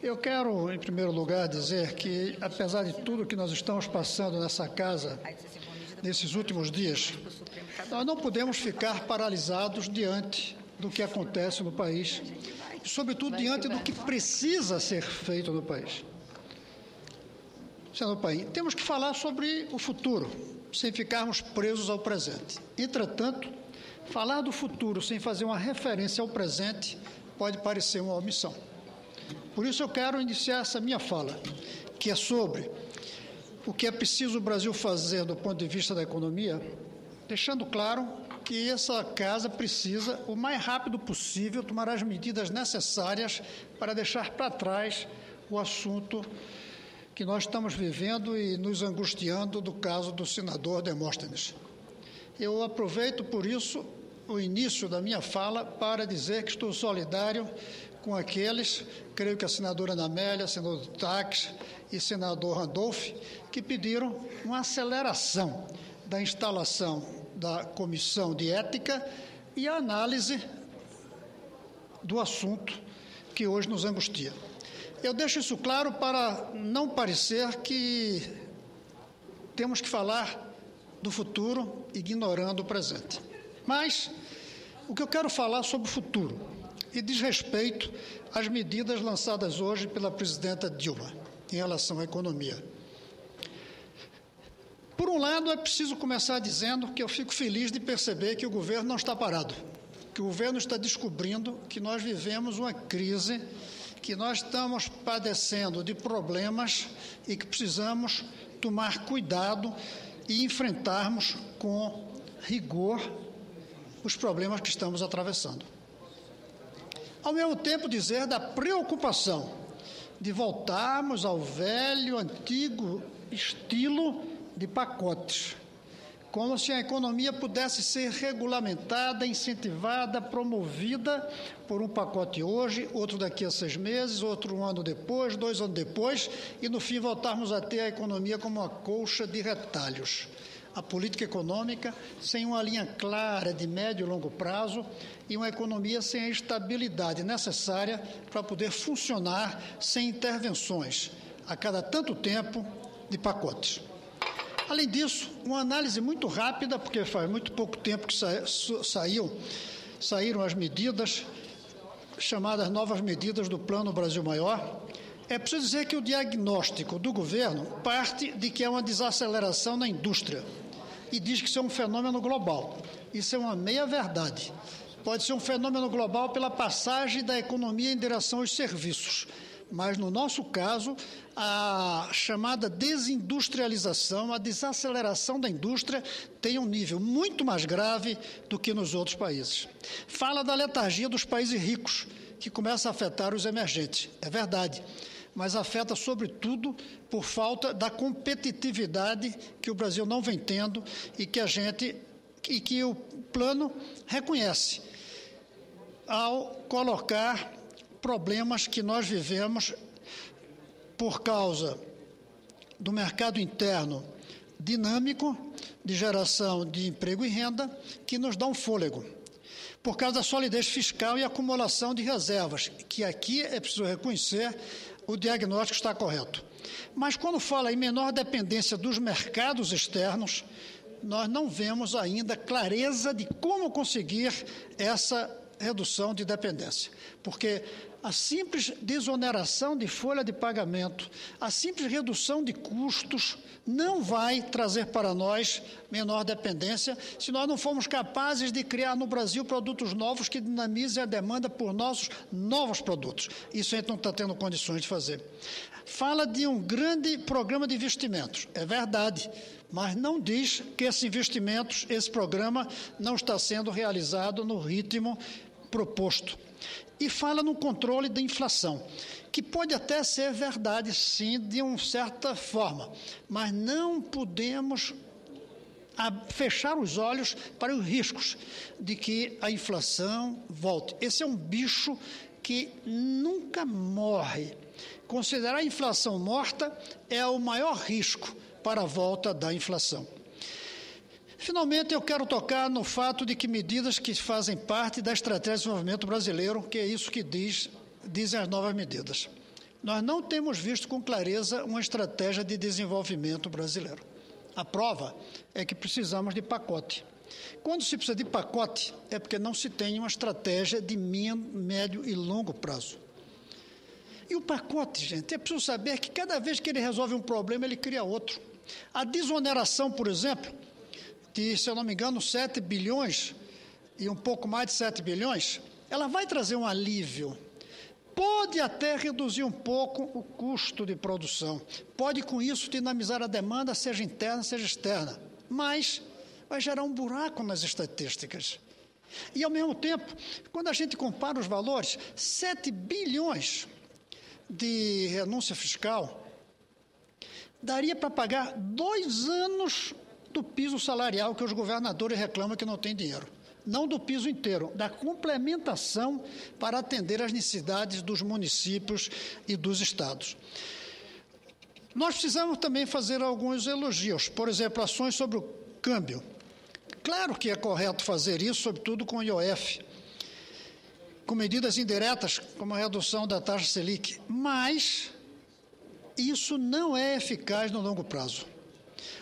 Eu quero, em primeiro lugar, dizer que, apesar de tudo que nós estamos passando nessa casa, nesses últimos dias, nós não podemos ficar paralisados diante do que acontece no país e, sobretudo, diante do que precisa ser feito no país. Temos que falar sobre o futuro, sem ficarmos presos ao presente. Entretanto, falar do futuro sem fazer uma referência ao presente pode parecer uma omissão. Por isso eu quero iniciar essa minha fala, que é sobre o que é preciso o Brasil fazer do ponto de vista da economia, deixando claro que essa casa precisa, o mais rápido possível, tomar as medidas necessárias para deixar para trás o assunto que nós estamos vivendo e nos angustiando do caso do senador Demóstenes. Eu aproveito, por isso, o início da minha fala para dizer que estou solidário com aqueles, creio que a senadora Ana Amélia, senador Taques e senador Randolph, que pediram uma aceleração da instalação da Comissão de Ética e a análise do assunto que hoje nos angustia. Eu deixo isso claro para não parecer que temos que falar do futuro ignorando o presente. Mas o que eu quero falar sobre o futuro e diz respeito às medidas lançadas hoje pela presidenta Dilma em relação à economia. Por um lado, é preciso começar dizendo que eu fico feliz de perceber que o governo não está parado, que o governo está descobrindo que nós vivemos uma crise, que nós estamos padecendo de problemas e que precisamos tomar cuidado e enfrentarmos com rigor os problemas que estamos atravessando. Ao mesmo tempo, dizer da preocupação de voltarmos ao velho, antigo estilo de pacotes, como se a economia pudesse ser regulamentada, incentivada, promovida por um pacote hoje, outro daqui a 6 meses, outro um ano depois, 2 anos depois, e no fim voltarmos a ter a economia como uma colcha de retalhos. A política econômica sem uma linha clara de médio e longo prazo e uma economia sem a estabilidade necessária para poder funcionar sem intervenções, a cada tanto tempo, de pacotes. Além disso, uma análise muito rápida, porque faz muito pouco tempo que saíram as medidas, chamadas novas medidas do Plano Brasil Maior. É preciso dizer que o diagnóstico do governo parte de que é uma desaceleração na indústria e diz que isso é um fenômeno global. Isso é uma meia-verdade. Pode ser um fenômeno global pela passagem da economia em direção aos serviços, mas, no nosso caso, a chamada desindustrialização, a desaceleração da indústria tem um nível muito mais grave do que nos outros países. Fala da letargia dos países ricos, que começa a afetar os emergentes. É verdade, mas afeta sobretudo por falta da competitividade que o Brasil não vem tendo e que o plano reconhece ao colocar problemas que nós vivemos por causa do mercado interno dinâmico, de geração de emprego e renda, que nos dá um fôlego. Por causa da solidez fiscal e acumulação de reservas, que aqui é preciso reconhecer, o diagnóstico está correto. Mas quando fala em menor dependência dos mercados externos, nós não vemos ainda clareza de como conseguir essa redução de dependência, porque a simples desoneração de folha de pagamento, a simples redução de custos não vai trazer para nós menor dependência se nós não formos capazes de criar no Brasil produtos novos que dinamizem a demanda por nossos novos produtos. Isso a gente não está tendo condições de fazer. Fala de um grande programa de investimentos, é verdade, mas não diz que esse programa não está sendo realizado no ritmo proposto. E fala no controle da inflação, que pode até ser verdade, sim, de uma certa forma, mas não podemos fechar os olhos para os riscos de que a inflação volte. Esse é um bicho que nunca morre. Considerar a inflação morta é o maior risco para a volta da inflação. Finalmente, eu quero tocar no fato de que medidas que fazem parte da estratégia de desenvolvimento brasileiro, que é isso que dizem as novas medidas. nós não temos visto com clareza uma estratégia de desenvolvimento brasileiro. A prova é que precisamos de pacote. Quando se precisa de pacote, é porque não se tem uma estratégia de médio e longo prazo. E o pacote, gente, é preciso saber que cada vez que ele resolve um problema, ele cria outro. A desoneração, por exemplo, de, se eu não me engano, 7 bilhões e um pouco mais de 7 bilhões, ela vai trazer um alívio. Pode até reduzir um pouco o custo de produção. Pode, com isso, dinamizar a demanda, seja interna, seja externa. Mas vai gerar um buraco nas estatísticas. E, ao mesmo tempo, quando a gente compara os valores, 7 bilhões de renúncia fiscal daria para pagar 2 anos do piso salarial que os governadores reclamam que não tem dinheiro. Não do piso inteiro, da complementação para atender às necessidades dos municípios e dos estados. Nós precisamos também fazer alguns elogios, por exemplo, ações sobre o câmbio. Claro que é correto fazer isso, sobretudo com o IOF, com medidas indiretas, como a redução da taxa Selic, mas isso não é eficaz no longo prazo.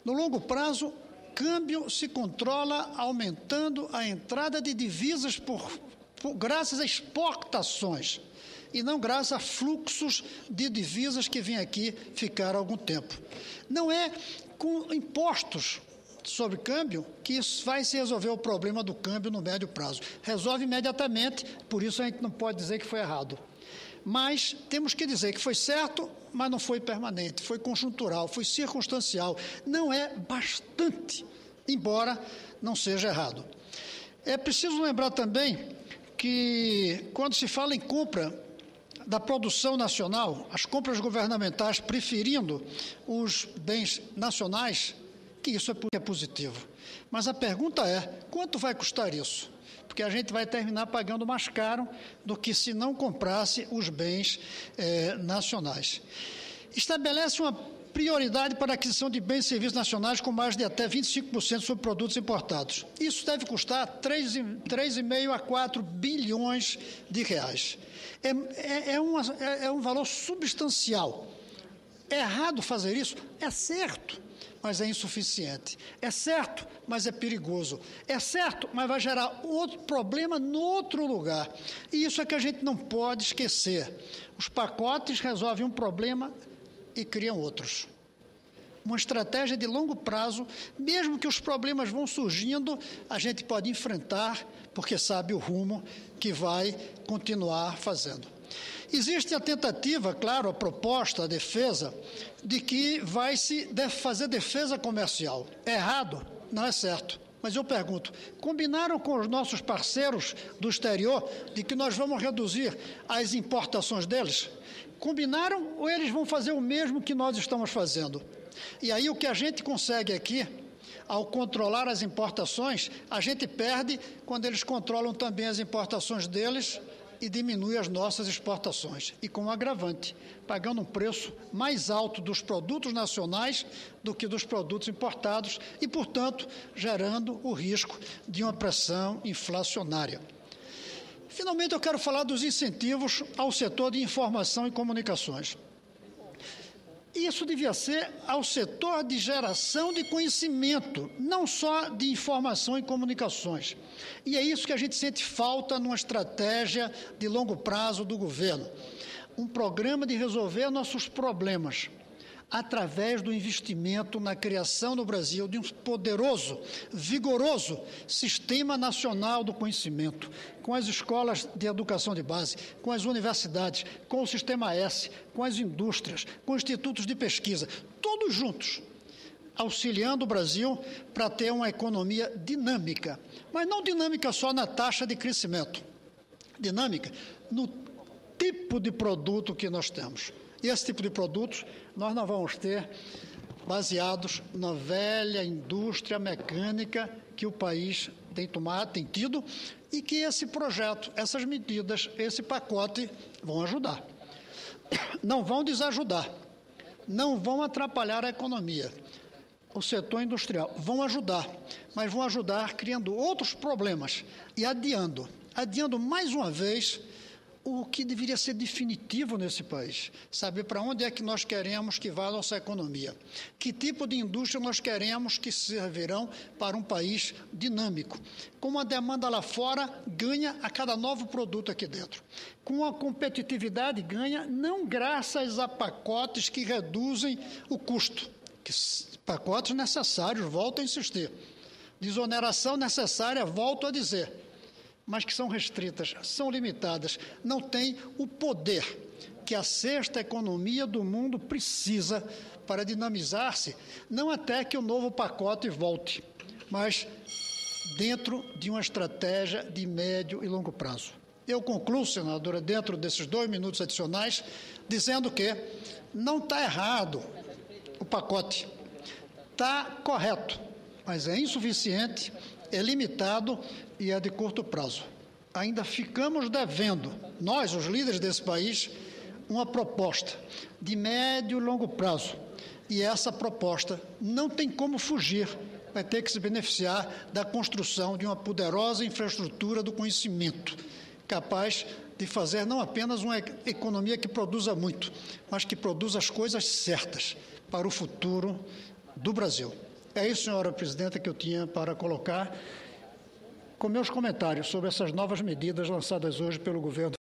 No longo prazo, câmbio se controla aumentando a entrada de divisas graças a exportações e não graças a fluxos de divisas que vêm aqui ficar algum tempo. Não é com impostos sobre câmbio que isso vai se resolver o problema do câmbio no médio prazo. Resolve imediatamente, por isso a gente não pode dizer que foi errado. Mas temos que dizer que foi certo, mas não foi permanente, foi conjuntural, foi circunstancial. Não é bastante, embora não seja errado. É preciso lembrar também que, quando se fala em compra da produção nacional, as compras governamentais preferindo os bens nacionais, que isso é positivo. Mas a pergunta é, quanto vai custar isso? Porque a gente vai terminar pagando mais caro do que se não comprasse os bens nacionais. Estabelece uma prioridade para a aquisição de bens e serviços nacionais com margem de até 25% sobre produtos importados. Isso deve custar 3,5 a 4 bilhões de reais. É um valor substancial. É errado fazer isso? É certo, mas é insuficiente. É certo, mas é perigoso. É certo, mas vai gerar outro problema no outro lugar. E isso é que a gente não pode esquecer. Os pacotes resolvem um problema e criam outros. Uma estratégia de longo prazo, mesmo que os problemas vão surgindo, a gente pode enfrentar, porque sabe o rumo que vai continuar fazendo. Existe a tentativa, claro, a proposta, a defesa, de que vai se fazer defesa comercial. É errado? Não é certo. Mas eu pergunto, combinaram com os nossos parceiros do exterior de que nós vamos reduzir as importações deles? Combinaram ou eles vão fazer o mesmo que nós estamos fazendo? E aí o que a gente consegue aqui, ao controlar as importações, a gente perde quando eles controlam também as importações deles e diminui as nossas exportações. E com um agravante, pagando um preço mais alto dos produtos nacionais do que dos produtos importados e, portanto, gerando o risco de uma pressão inflacionária. Finalmente, eu quero falar dos incentivos ao setor de informação e comunicações. Isso devia ser ao setor de geração de conhecimento, não só de informação e comunicações. E é isso que a gente sente falta numa estratégia de longo prazo do governo. Um programa de resolver nossos problemas através do investimento na criação no Brasil de um poderoso, vigoroso Sistema Nacional do Conhecimento, com as escolas de educação de base, com as universidades, com o Sistema S, com as indústrias, com institutos de pesquisa, todos juntos, auxiliando o Brasil para ter uma economia dinâmica, mas não dinâmica só na taxa de crescimento, dinâmica no tipo de produto que nós temos. E esse tipo de produtos nós não vamos ter baseados na velha indústria mecânica que o país tem tido e que esse projeto, essas medidas, esse pacote vão ajudar. Não vão desajudar, não vão atrapalhar a economia, o setor industrial. Vão ajudar, mas vão ajudar criando outros problemas e adiando mais uma vez o que deveria ser definitivo nesse país, saber para onde é que nós queremos que vá a nossa economia, que tipo de indústria nós queremos que servirão para um país dinâmico, com a demanda lá fora ganha a cada novo produto aqui dentro, com a competitividade ganha não graças a pacotes que reduzem o custo, pacotes necessários, volto a insistir, desoneração necessária, volto a dizer, mas que são restritas, são limitadas, não têm o poder que a sexta economia do mundo precisa para dinamizar-se, não até que o novo pacote volte, mas dentro de uma estratégia de médio e longo prazo. Eu concluo, senadora, dentro desses 2 minutos adicionais, dizendo que não está errado o pacote, está correto, mas é insuficiente, é limitado e é de curto prazo. Ainda ficamos devendo, nós, os líderes desse país, uma proposta de médio e longo prazo. E essa proposta não tem como fugir, vai ter que se beneficiar da construção de uma poderosa infraestrutura do conhecimento, capaz de fazer não apenas uma economia que produza muito, mas que produza as coisas certas para o futuro do Brasil. É isso, senhora presidenta, que eu tinha para colocar com meus comentários sobre essas novas medidas lançadas hoje pelo governo.